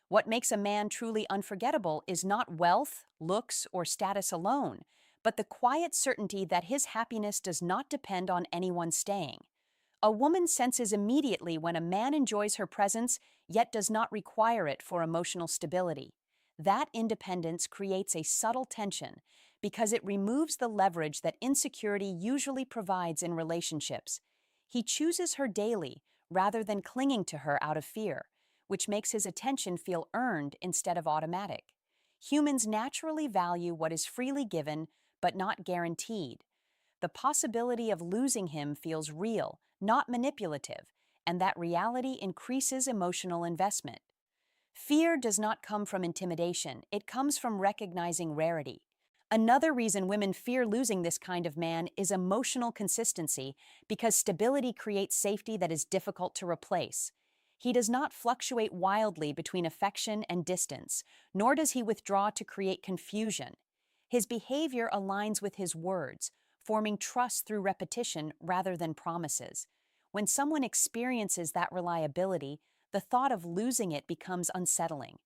What makes a man truly unforgettable is not wealth, looks, or status alone, but the quiet certainty that his happiness does not depend on anyone staying. A woman senses immediately when a man enjoys her presence yet does not require it for emotional stability. That independence creates a subtle tension because it removes the leverage that insecurity usually provides in relationships. He chooses her daily rather than clinging to her out of fear, which makes his attention feel earned instead of automatic. Humans naturally value what is freely given but not guaranteed. The possibility of losing him feels real, not manipulative, and that reality increases emotional investment. Fear does not come from intimidation, it comes from recognizing rarity. Another reason women fear losing this kind of man is emotional consistency, because stability creates safety that is difficult to replace. He does not fluctuate wildly between affection and distance, nor does he withdraw to create confusion. His behavior aligns with his words, forming trust through repetition rather than promises. When someone experiences that reliability, the thought of losing it becomes unsettling.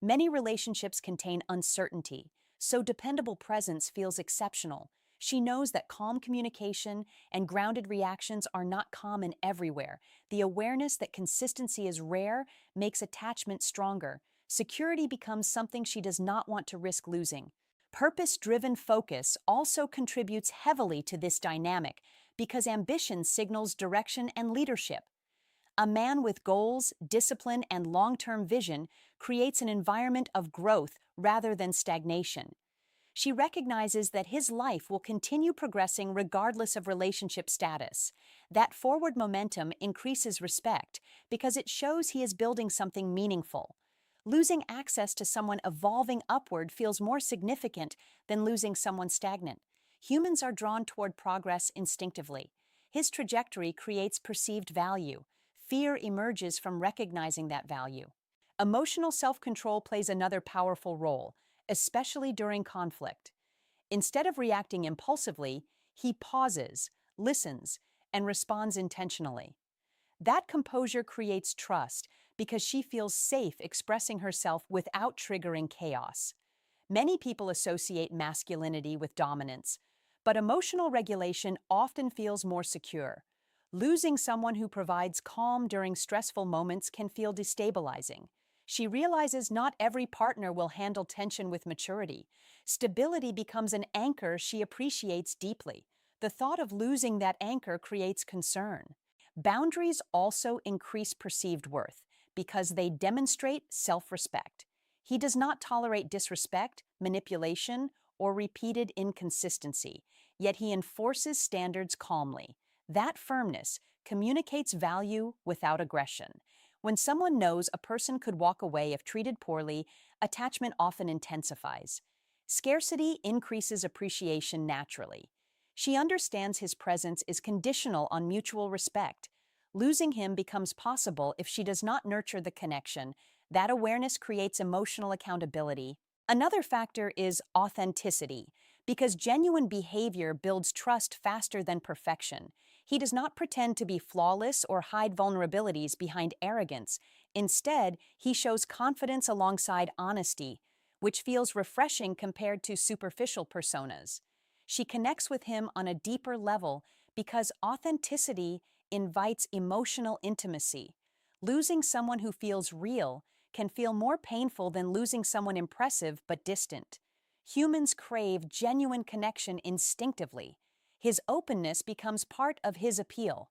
Many relationships contain uncertainty, so dependable presence feels exceptional. She knows that calm communication and grounded reactions are not common everywhere. The awareness that consistency is rare makes attachment stronger. Security becomes something she does not want to risk losing. Purpose-driven focus also contributes heavily to this dynamic because ambition signals direction and leadership. A man with goals, discipline, and long-term vision creates an environment of growth rather than stagnation. She recognizes that his life will continue progressing regardless of relationship status. That forward momentum increases respect because it shows he is building something meaningful. Losing access to someone evolving upward feels more significant than losing someone stagnant. Humans are drawn toward progress instinctively. His trajectory creates perceived value. Fear emerges from recognizing that value. Emotional self-control plays another powerful role, especially during conflict. Instead of reacting impulsively, he pauses, listens, and responds intentionally. That composure creates trust because she feels safe expressing herself without triggering chaos. Many people associate masculinity with dominance, but emotional regulation often feels more secure. Losing someone who provides calm during stressful moments can feel destabilizing. She realizes not every partner will handle tension with maturity. Stability becomes an anchor she appreciates deeply. The thought of losing that anchor creates concern. Boundaries also increase perceived worth because they demonstrate self-respect. He does not tolerate disrespect, manipulation, or repeated inconsistency, yet he enforces standards calmly. That firmness communicates value without aggression. When someone knows a person could walk away if treated poorly, attachment often intensifies. Scarcity increases appreciation naturally. She understands his presence is conditional on mutual respect. Losing him becomes possible if she does not nurture the connection. That awareness creates emotional accountability. Another factor is authenticity, because genuine behavior builds trust faster than perfection. He does not pretend to be flawless or hide vulnerabilities behind arrogance. Instead, he shows confidence alongside honesty, which feels refreshing compared to superficial personas. She connects with him on a deeper level because authenticity invites emotional intimacy. Losing someone who feels real can feel more painful than losing someone impressive but distant. Humans crave genuine connection instinctively. His openness becomes part of his appeal.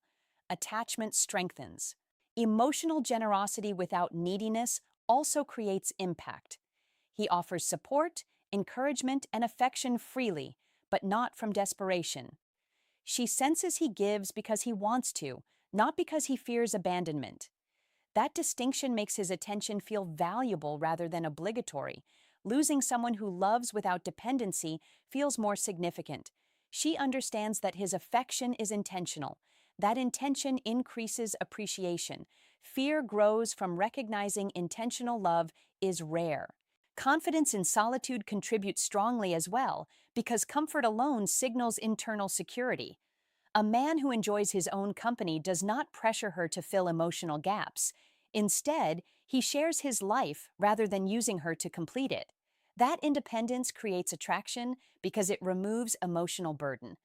Attachment strengthens. Emotional generosity without neediness also creates impact. He offers support, encouragement, and affection freely, but not from desperation. She senses he gives because he wants to, not because he fears abandonment. That distinction makes his attention feel valuable rather than obligatory. Losing someone who loves without dependency feels more significant. She understands that his affection is intentional. That intention increases appreciation. Fear grows from recognizing intentional love is rare. Confidence in solitude contributes strongly as well, because comfort alone signals internal security. A man who enjoys his own company does not pressure her to fill emotional gaps. Instead, he shares his life rather than using her to complete it. That independence creates attraction because it removes emotional burden.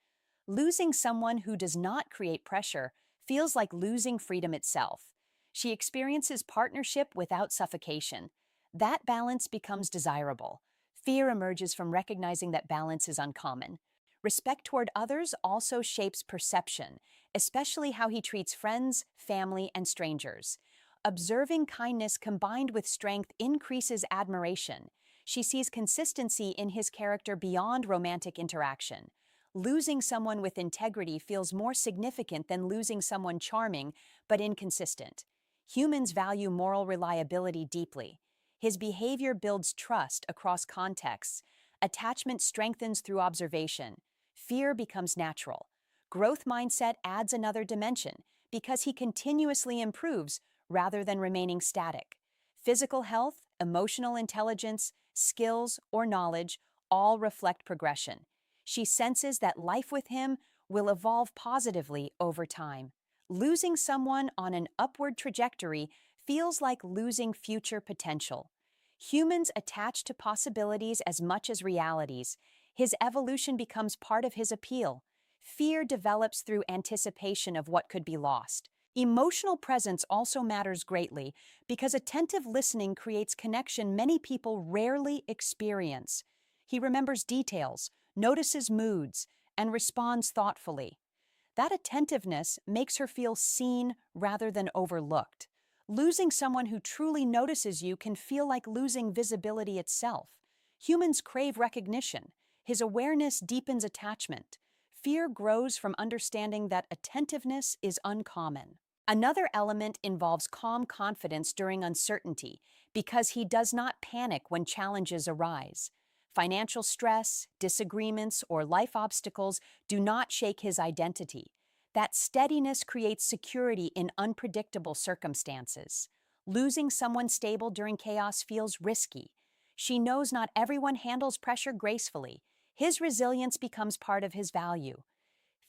Losing someone who does not create pressure feels like losing freedom itself. She experiences partnership without suffocation. That balance becomes desirable. Fear emerges from recognizing that balance is uncommon. Respect toward others also shapes perception, especially how he treats friends, family, and strangers. Observing kindness combined with strength increases admiration. She sees consistency in his character beyond romantic interaction. Losing someone with integrity feels more significant than losing someone charming but inconsistent. Humans value moral reliability deeply. His behavior builds trust across contexts. Attachment strengthens through observation. Fear becomes natural. Growth mindset adds another dimension because he continuously improves rather than remaining static. Physical health, emotional intelligence, skills, or knowledge all reflect progression. She senses that life with him will evolve positively over time. Losing someone on an upward trajectory feels like losing future potential. Humans attach to possibilities as much as realities. His evolution becomes part of his appeal. Fear develops through anticipation of what could be lost. Emotional presence also matters greatly because attentive listening creates connection many people rarely experience. He remembers details, notices moods, and responds thoughtfully. That attentiveness makes her feel seen rather than overlooked. Losing someone who truly notices you can feel like losing visibility itself. Humans crave recognition. His awareness deepens attachment. Fear grows from understanding that attentiveness is uncommon. Another element involves calm confidence during uncertainty because he does not panic when challenges arise. Financial stress, disagreements, or life obstacles do not shake his identity. That steadiness creates security in unpredictable circumstances. Losing someone stable during chaos feels risky. She knows not everyone handles pressure gracefully. His resilience becomes part of his value.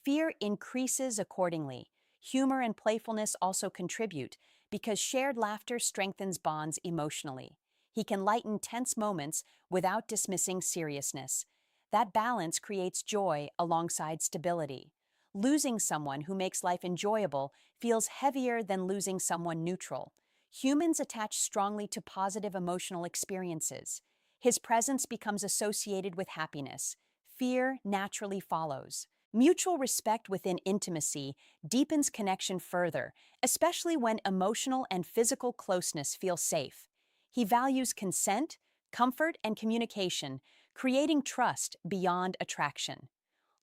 Fear increases accordingly. Humor and playfulness also contribute because shared laughter strengthens bonds emotionally. He can lighten tense moments without dismissing seriousness. That balance creates joy alongside stability. Losing someone who makes life enjoyable feels heavier than losing someone neutral. Humans attach strongly to positive emotional experiences. His presence becomes associated with happiness. Fear naturally follows. Mutual respect within intimacy deepens connection further, especially when emotional and physical closeness feel safe. He values consent, comfort, and communication, creating trust beyond attraction.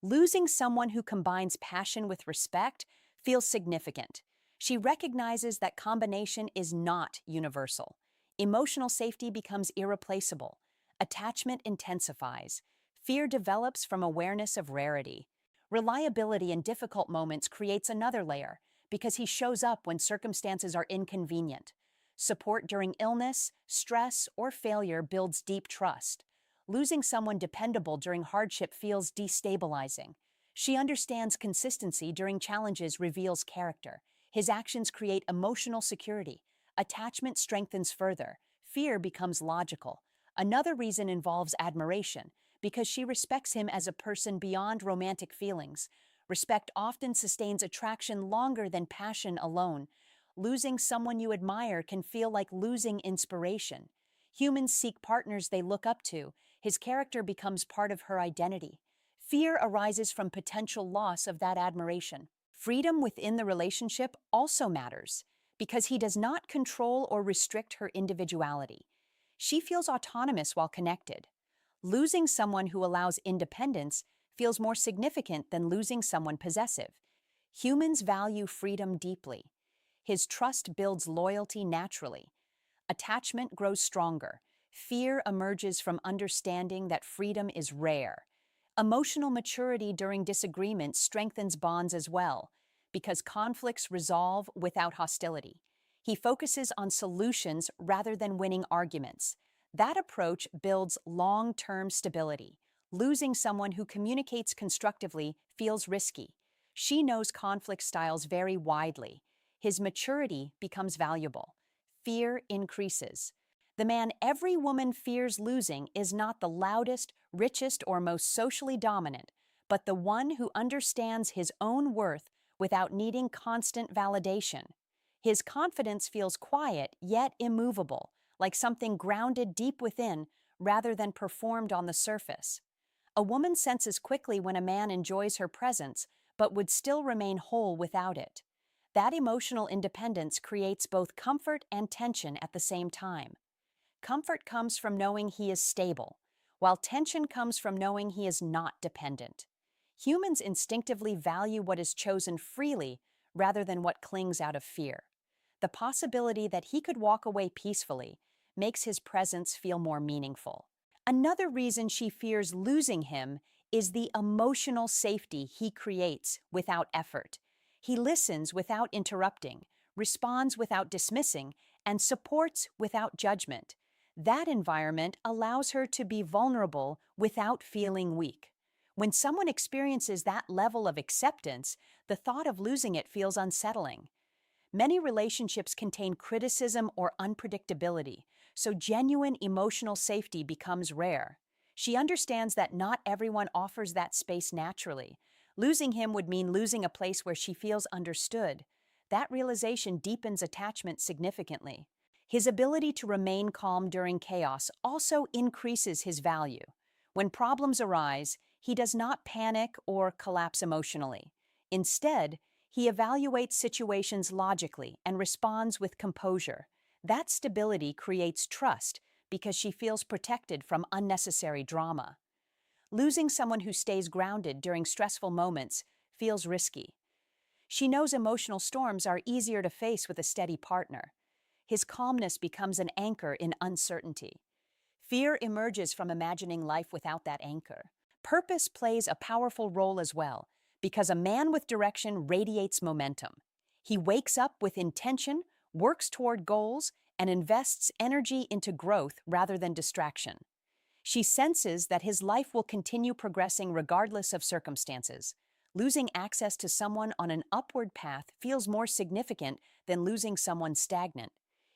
Losing someone who combines passion with respect feels significant. She recognizes that combination is not universal. Emotional safety becomes irreplaceable. Attachment intensifies. Fear develops from awareness of rarity. Reliability in difficult moments creates another layer because he shows up when circumstances are inconvenient. Support during illness, stress, or failure builds deep trust. Losing someone dependable during hardship feels destabilizing. She understands consistency during challenges reveals character. His actions create emotional security. Attachment strengthens further. Fear becomes logical. Another reason involves admiration, because she respects him as a person beyond romantic feelings. Respect often sustains attraction longer than passion alone. Losing someone you admire can feel like losing inspiration. Humans seek partners they look up to. His character becomes part of her identity. Fear arises from potential loss of that admiration. Freedom within the relationship also matters because he does not control or restrict her individuality. She feels autonomous while connected. Losing someone who allows independence feels more significant than losing someone possessive. Humans value freedom deeply. His trust builds loyalty naturally. Attachment grows stronger. Fear emerges from understanding that freedom is rare. Emotional maturity during disagreement strengthens bonds as well, because conflicts resolve without hostility. He focuses on solutions rather than winning arguments. That approach builds long-term stability. Losing someone who communicates constructively feels risky. She knows conflict styles vary widely. His maturity becomes valuable. fear increases. The man every woman fears losing is not the loudest, richest, or most socially dominant, but the one who understands his own worth without needing constant validation. His confidence feels quiet yet immovable, like something grounded deep within rather than performed on the surface. A woman senses quickly when a man enjoys her presence but would still remain whole without it. That emotional independence creates both comfort and tension at the same time. Comfort comes from knowing he is stable, while tension comes from knowing he is not dependent. Humans instinctively value what is chosen freely rather than what clings out of fear. The possibility that he could walk away peacefully makes his presence feel more meaningful. Another reason she fears losing him is the emotional safety he creates without effort. He listens without interrupting, responds without dismissing, and supports without judgment. That environment allows her to be vulnerable without feeling weak. When someone experiences that level of acceptance, the thought of losing it feels unsettling. Many relationships contain criticism or unpredictability, so genuine emotional safety becomes rare. She understands that not everyone offers that space naturally. Losing him would mean losing a place where she feels understood. That realization deepens attachment significantly. His ability to remain calm during chaos also increases his value. When problems arise, he does not panic or collapse emotionally. Instead, he evaluates situations logically and responds with composure. That stability creates trust because she feels protected from unnecessary drama. Losing someone who stays grounded during stressful moments feels risky. She knows emotional storms are easier to face with a steady partner. His calmness becomes an anchor in uncertainty. Fear emerges from imagining life without that anchor. Purpose plays a powerful role as well, because a man with direction radiates momentum. He wakes up with intention, works toward goals, and invests energy into growth rather than distraction. She senses that his life will continue progressing regardless of circumstances. Losing access to someone on an upward path feels more significant than losing someone stagnant.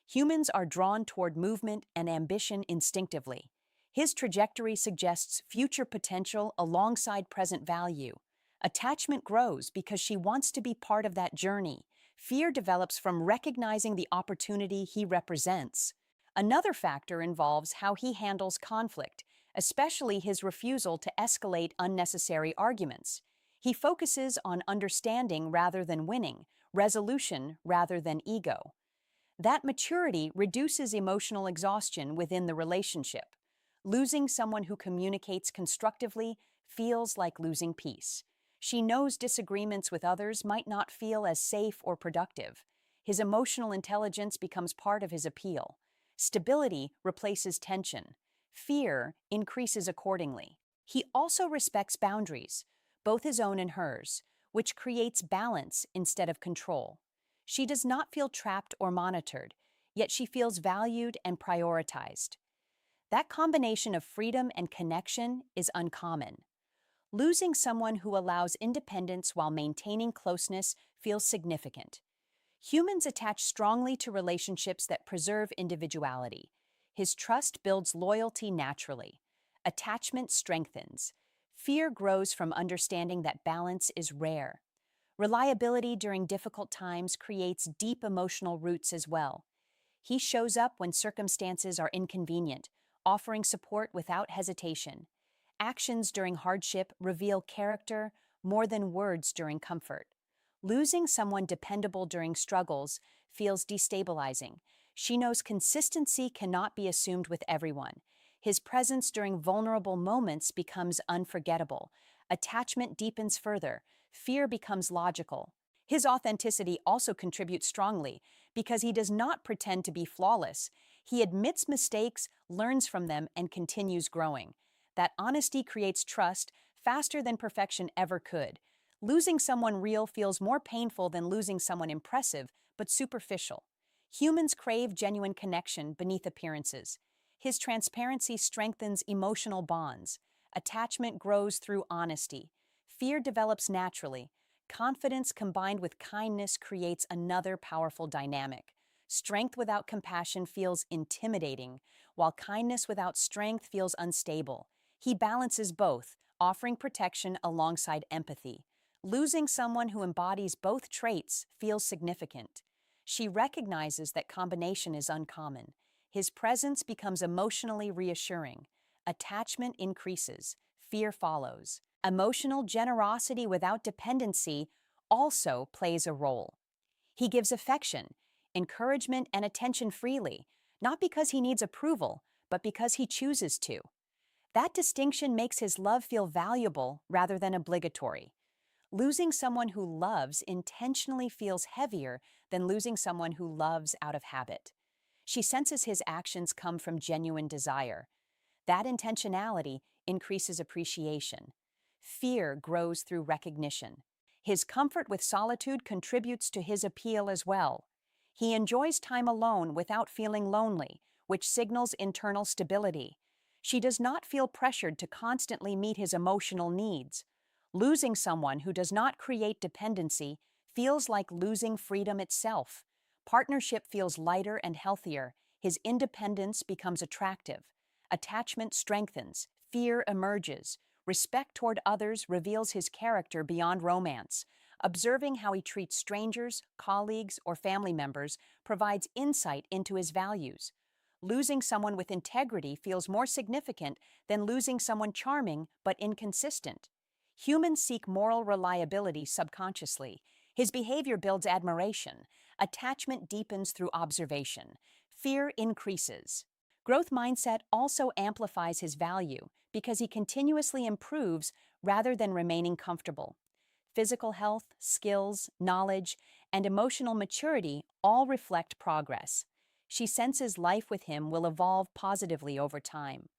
Humans are drawn toward movement and ambition instinctively. His trajectory suggests future potential alongside present value. Attachment grows because she wants to be part of that journey. Fear develops from recognizing the opportunity he represents. Another factor involves how he handles conflict, especially his refusal to escalate unnecessary arguments. He focuses on understanding rather than winning, resolution rather than ego. That maturity reduces emotional exhaustion within the relationship. Losing someone who communicates constructively feels like losing peace. She knows disagreements with others might not feel as safe or productive. His emotional intelligence becomes part of his appeal. Stability replaces tension. Fear increases accordingly. He also respects boundaries, both his own and hers, which creates balance instead of control. She does not feel trapped or monitored, yet she feels valued and prioritized. That combination of freedom and connection is uncommon. Losing someone who allows independence while maintaining closeness feels significant. Humans attach strongly to relationships that preserve individuality. His trust builds loyalty naturally. Attachment strengthens. Fear grows from understanding that balance is rare. Reliability during difficult times creates deep emotional roots as well. He shows up when circumstances are inconvenient, offering support without hesitation. Actions during hardship reveal character more than words during comfort. Losing someone dependable during struggles feels destabilizing. She knows consistency cannot be assumed with everyone. His presence during vulnerable moments becomes unforgettable. Attachment deepens further. Fear becomes logical. His authenticity also contributes strongly because he does not pretend to be flawless. He admits mistakes, learns from them, and continues growing. That honesty creates trust faster than perfection ever could. Losing someone real feels more painful than losing someone impressive, but superficial. Humans crave genuine connection beneath appearances. His transparency strengthens emotional bonds. Attachment grows through honesty. Fear develops naturally. Confidence combined with kindness creates another powerful dynamic. Strength without compassion feels intimidating, while kindness without strength feels unstable. He balances both, offering protection alongside empathy. Losing someone who embodies both traits feels significant. She recognizes that combination is uncommon. His presence becomes emotionally reassuring. Attachment increases, fear follows. Emotional generosity without dependency also plays a role. He gives affection, encouragement, and attention freely, not because he needs approval, but because he chooses to. That distinction makes his love feel valuable rather than obligatory. Losing someone who loves intentionally feels heavier than losing someone who loves out of habit. She senses his actions come from genuine desire. That intentionality increases appreciation. Fear grows through recognition. His comfort with solitude contributes to his appeal as well. He enjoys time alone without feeling lonely, which signals internal stability. She does not feel pressured to constantly meet his emotional needs. Losing someone who does not create dependency feels like losing freedom itself. Partnership feels lighter and healthier. His independence becomes attractive. Attachment strengthens. Fear emerges. Respect toward others reveals his character beyond romance. Observing how he treats strangers, colleagues, or family members provides insight into his values. Losing someone with integrity feels more significant than losing someone charming but inconsistent. Humans seek moral reliability subconsciously. His behavior builds admiration. Attachment deepens through observation. Fear increases. Growth mindset also amplifies his value because he continuously improves rather than remaining comfortable. Physical health, skills, knowledge, and emotional maturity all reflect progress. She senses life with him will evolve positively over time.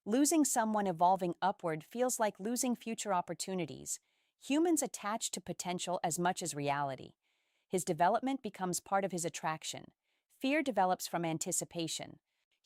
Losing someone evolving upward feels like losing future opportunities. Humans attach to potential as much as reality. His development becomes part of his attraction. Fear develops from anticipation.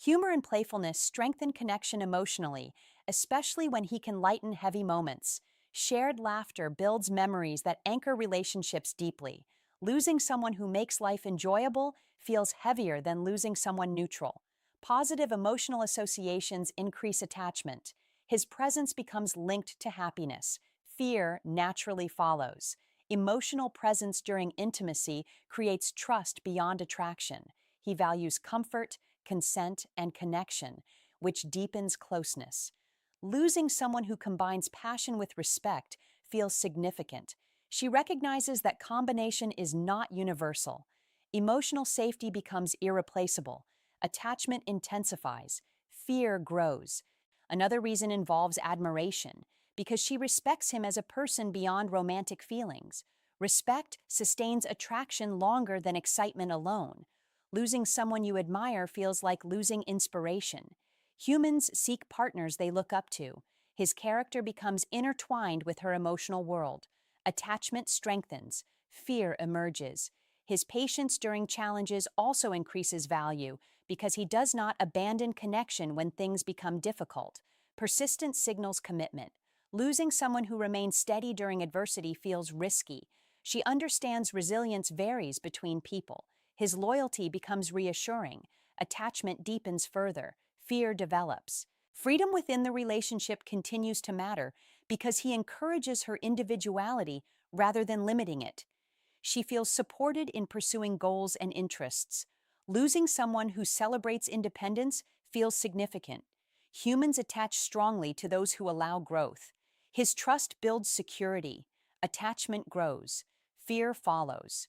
Humor and playfulness strengthen connection emotionally, especially when he can lighten heavy moments. Shared laughter builds memories that anchor relationships deeply. Losing someone who makes life enjoyable feels heavier than losing someone neutral. Positive emotional associations increase attachment. His presence becomes linked to happiness. Fear naturally follows. Emotional presence during intimacy creates trust beyond attraction. He values comfort, consent, and connection, which deepens closeness. Losing someone who combines passion with respect feels significant. She recognizes that combination is not universal. Emotional safety becomes irreplaceable. Attachment intensifies. Fear grows. Another reason involves admiration, because she respects him as a person beyond romantic feelings. Respect sustains attraction longer than excitement alone. Losing someone you admire feels like losing inspiration. Humans seek partners they look up to. His character becomes intertwined with her emotional world. Attachment strengthens. Fear emerges. His patience during challenges also increases value because he does not abandon connection when things become difficult. Persistence signals commitment. Losing someone who remains steady during adversity feels risky. She understands resilience varies between people. His loyalty becomes reassuring. Attachment deepens further. Fear develops. Freedom within the relationship continues to matter because he encourages her individuality rather than limiting it. She feels supported in pursuing goals and interests. Losing someone who celebrates independence feels significant. Humans attach strongly to those who allow growth. His trust builds security. Attachment grows. Fear follows.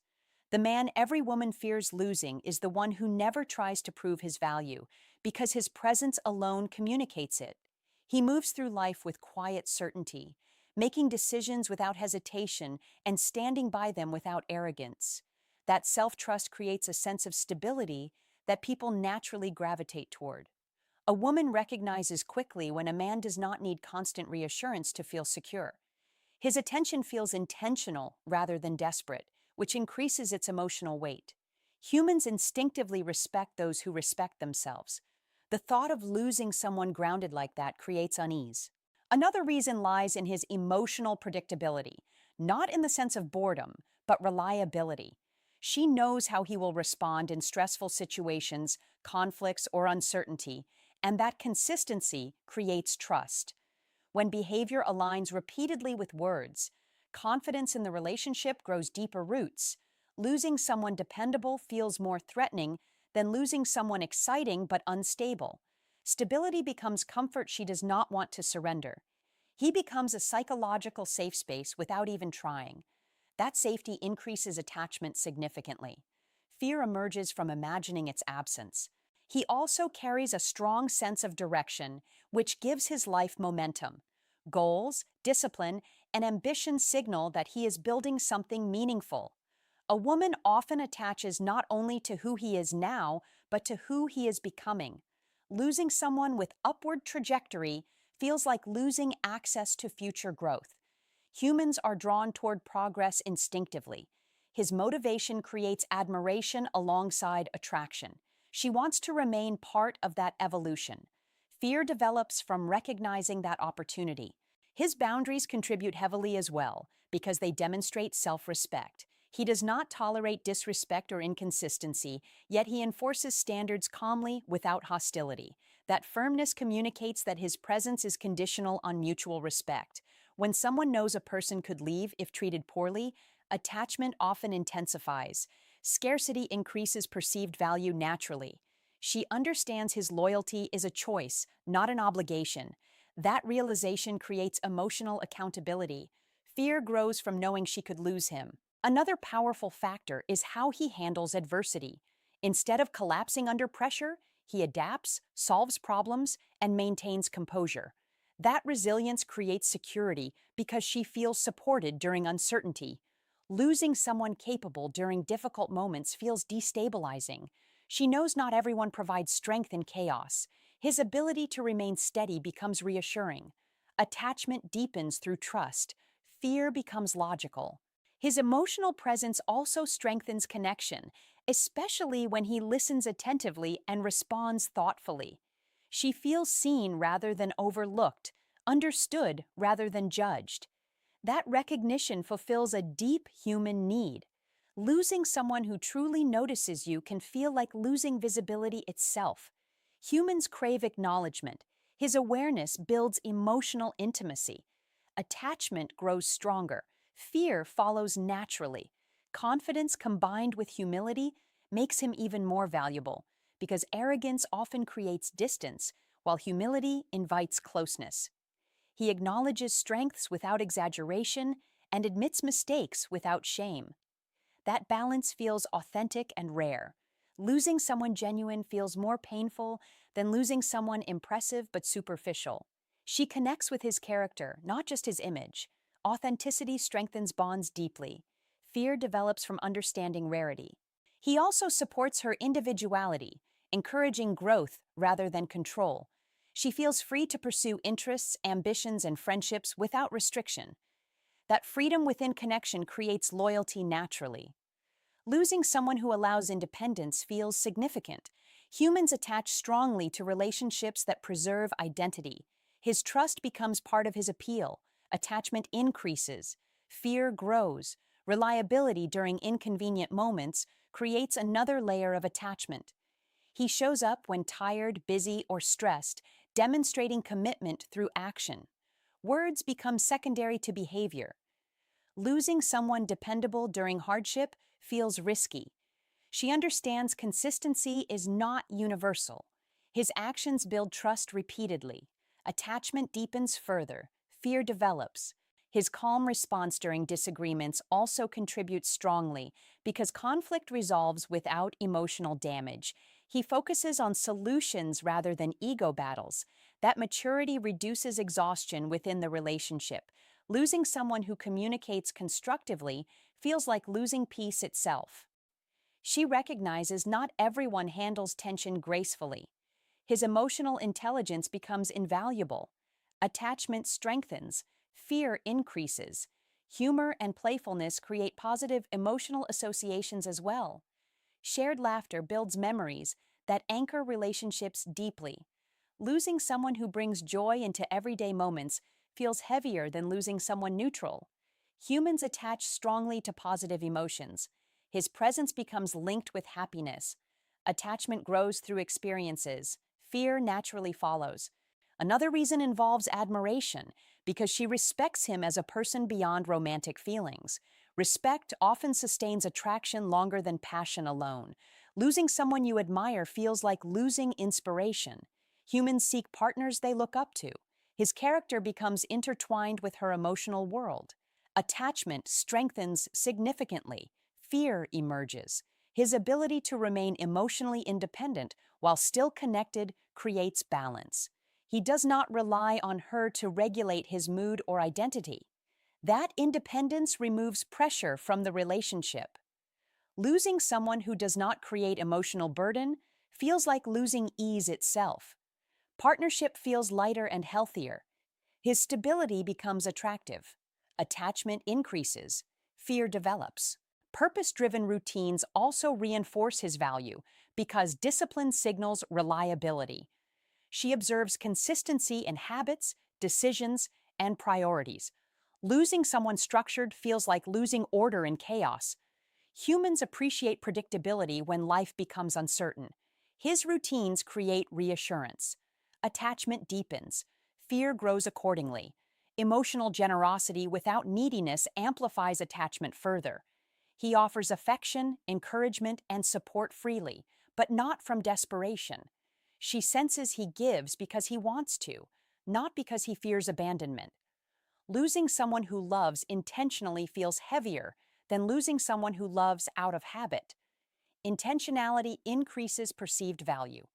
The man every woman fears losing is the one who never tries to prove his value, because his presence alone communicates it. He moves through life with quiet certainty, making decisions without hesitation and standing by them without arrogance. That self-trust creates a sense of stability that people naturally gravitate toward. A woman recognizes quickly when a man does not need constant reassurance to feel secure. His attention feels intentional rather than desperate, which increases its emotional weight. Humans instinctively respect those who respect themselves. The thought of losing someone grounded like that creates unease. Another reason lies in his emotional predictability, not in the sense of boredom, but reliability. She knows how he will respond in stressful situations, conflicts, or uncertainty, and that consistency creates trust. When behavior aligns repeatedly with words, confidence in the relationship grows deeper roots. Losing someone dependable feels more threatening than losing someone exciting but unstable. Stability becomes comfort she does not want to surrender. He becomes a psychological safe space without even trying. That safety increases attachment significantly. Fear emerges from imagining its absence. He also carries a strong sense of direction, which gives his life momentum. Goals, discipline, and ambition signal that he is building something meaningful. A woman often attaches not only to who he is now, but to who he is becoming. Losing someone with upward trajectory feels like losing access to future growth. Humans are drawn toward progress instinctively. His motivation creates admiration alongside attraction. She wants to remain part of that evolution. Fear develops from recognizing that opportunity. His boundaries contribute heavily as well, because they demonstrate self-respect. He does not tolerate disrespect or inconsistency, yet he enforces standards calmly without hostility. That firmness communicates that his presence is conditional on mutual respect. When someone knows a person could leave if treated poorly, attachment often intensifies. Scarcity increases perceived value naturally. She understands his loyalty is a choice, not an obligation. That realization creates emotional accountability. Fear grows from knowing she could lose him. Another powerful factor is how he handles adversity. Instead of collapsing under pressure, he adapts, solves problems, and maintains composure. That resilience creates security because she feels supported during uncertainty. Losing someone capable during difficult moments feels destabilizing. She knows not everyone provides strength in chaos. His ability to remain steady becomes reassuring. Attachment deepens through trust. Fear becomes logical. His emotional presence also strengthens connection, especially when he listens attentively and responds thoughtfully. She feels seen rather than overlooked, understood rather than judged. That recognition fulfills a deep human need. Losing someone who truly notices you can feel like losing visibility itself. Humans crave acknowledgement. His awareness builds emotional intimacy. Attachment grows stronger. Fear follows naturally. Confidence combined with humility makes him even more valuable, because arrogance often creates distance, while humility invites closeness. He acknowledges strengths without exaggeration and admits mistakes without shame. That balance feels authentic and rare. Losing someone genuine feels more painful than losing someone impressive but superficial. She connects with his character, not just his image. Authenticity strengthens bonds deeply. Fear develops from understanding rarity. He also supports her individuality, encouraging growth rather than control. She feels free to pursue interests, ambitions, and friendships without restriction. That freedom within connection creates loyalty naturally. Losing someone who allows independence feels significant. Humans attach strongly to relationships that preserve identity. His trust becomes part of his appeal. Attachment increases. Fear grows. Reliability during inconvenient moments creates another layer of attachment. He shows up when tired, busy, or stressed, demonstrating commitment through action. Words become secondary to behavior. Losing someone dependable during hardship feels risky. She understands consistency is not universal. His actions build trust repeatedly. Attachment deepens further. Fear develops. His calm response during disagreements also contributes strongly because conflict resolves without emotional damage. He focuses on solutions rather than ego battles. That maturity reduces exhaustion within the relationship. Losing someone who communicates constructively feels like losing peace itself. She recognizes not everyone handles tension gracefully. His emotional intelligence becomes invaluable. Attachment strengthens. Fear increases. Humor and playfulness create positive emotional associations as well. Shared laughter builds memories that anchor relationships deeply. Losing someone who brings joy into everyday moments feels heavier than losing someone neutral. Humans attach strongly to positive emotions. His presence becomes linked with happiness. Attachment grows through experiences. Fear naturally follows. Another reason involves admiration, because she respects him as a person beyond romantic feelings. Respect often sustains attraction longer than passion alone. Losing someone you admire feels like losing inspiration. Humans seek partners they look up to. His character becomes intertwined with her emotional world. Attachment strengthens significantly. Fear emerges. His ability to remain emotionally independent while still connected creates balance. He does not rely on her to regulate his mood or identity. That independence removes pressure from the relationship. Losing someone who does not create emotional burden feels like losing ease itself. Partnership feels lighter and healthier. His stability becomes attractive. Attachment increases. Fear develops. Purpose-driven routines also reinforce his value because discipline signals reliability. She observes consistency in habits, decisions, and priorities. Losing someone structured feels like losing order in chaos. Humans appreciate predictability when life becomes uncertain. His routines create reassurance. Attachment deepens. Fear grows accordingly. Emotional generosity without neediness amplifies attachment further. He offers affection, encouragement, and support freely, but not from desperation. She senses he gives because he wants to, not because he fears abandonment. Losing someone who loves intentionally feels heavier than losing someone who loves out of habit. Intentionality increases perceived value.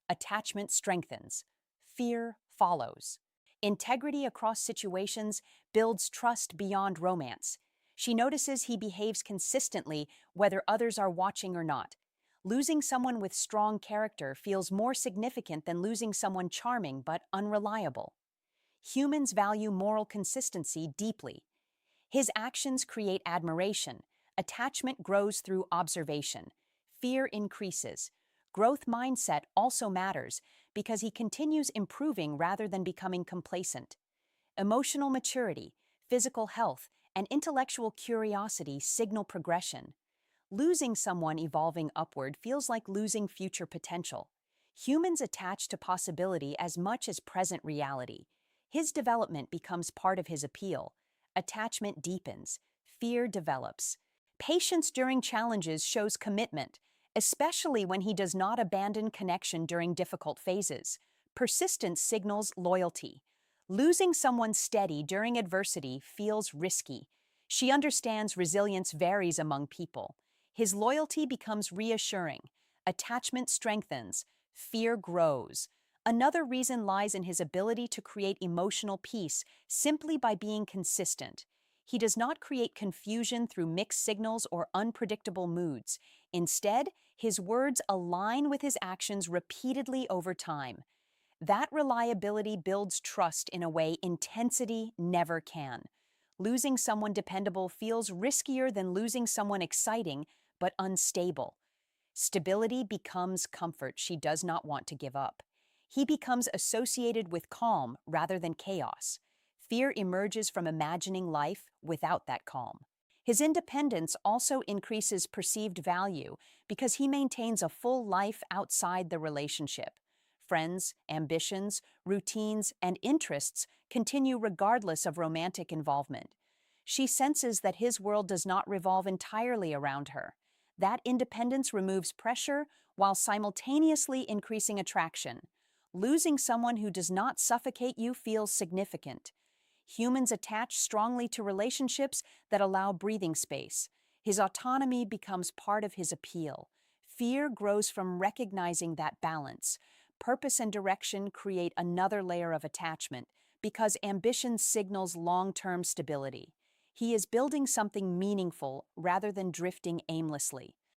Attachment strengthens. Fear follows. Integrity across situations builds trust beyond romance. She notices he behaves consistently whether others are watching or not. Losing someone with strong character feels more significant than losing someone charming but unreliable. Humans value moral consistency deeply. His actions create admiration. Attachment grows through observation. Fear increases. Growth mindset also matters because he continues improving rather than becoming complacent. Emotional maturity, physical health, and intellectual curiosity signal progression. Losing someone evolving upward feels like losing future potential. Humans attach to possibility as much as present reality. His development becomes part of his appeal. Attachment deepens. Fear develops. Patience during challenges shows commitment, especially when he does not abandon connection during difficult phases. Persistence signals loyalty. Losing someone steady during adversity feels risky. She understands resilience varies among people. His loyalty becomes reassuring. Attachment strengthens. Fear grows. Another reason lies in his ability to create emotional peace simply by being consistent. He does not create confusion through mixed signals or unpredictable moods. Instead, his words align with his actions repeatedly over time. That reliability builds trust in a way intensity never can. Losing someone dependable feels riskier than losing someone exciting but unstable. Stability becomes comfort she does not want to give up. He becomes associated with calm rather than chaos. Fear emerges from imagining life without that calm. His independence also increases perceived value because he maintains a full life outside the relationship. Friends, ambitions, routines, and interests continue regardless of romantic involvement. She senses that his world does not revolve entirely around her. That independence removes pressure while simultaneously increasing attraction. Losing someone who does not suffocate you feels significant. Humans attach strongly to relationships that allow breathing space. His autonomy becomes part of his appeal. Fear grows from recognizing that balance. Purpose and direction create another layer of attachment because ambition signals long-term stability. He is building something meaningful rather than drifting aimlessly.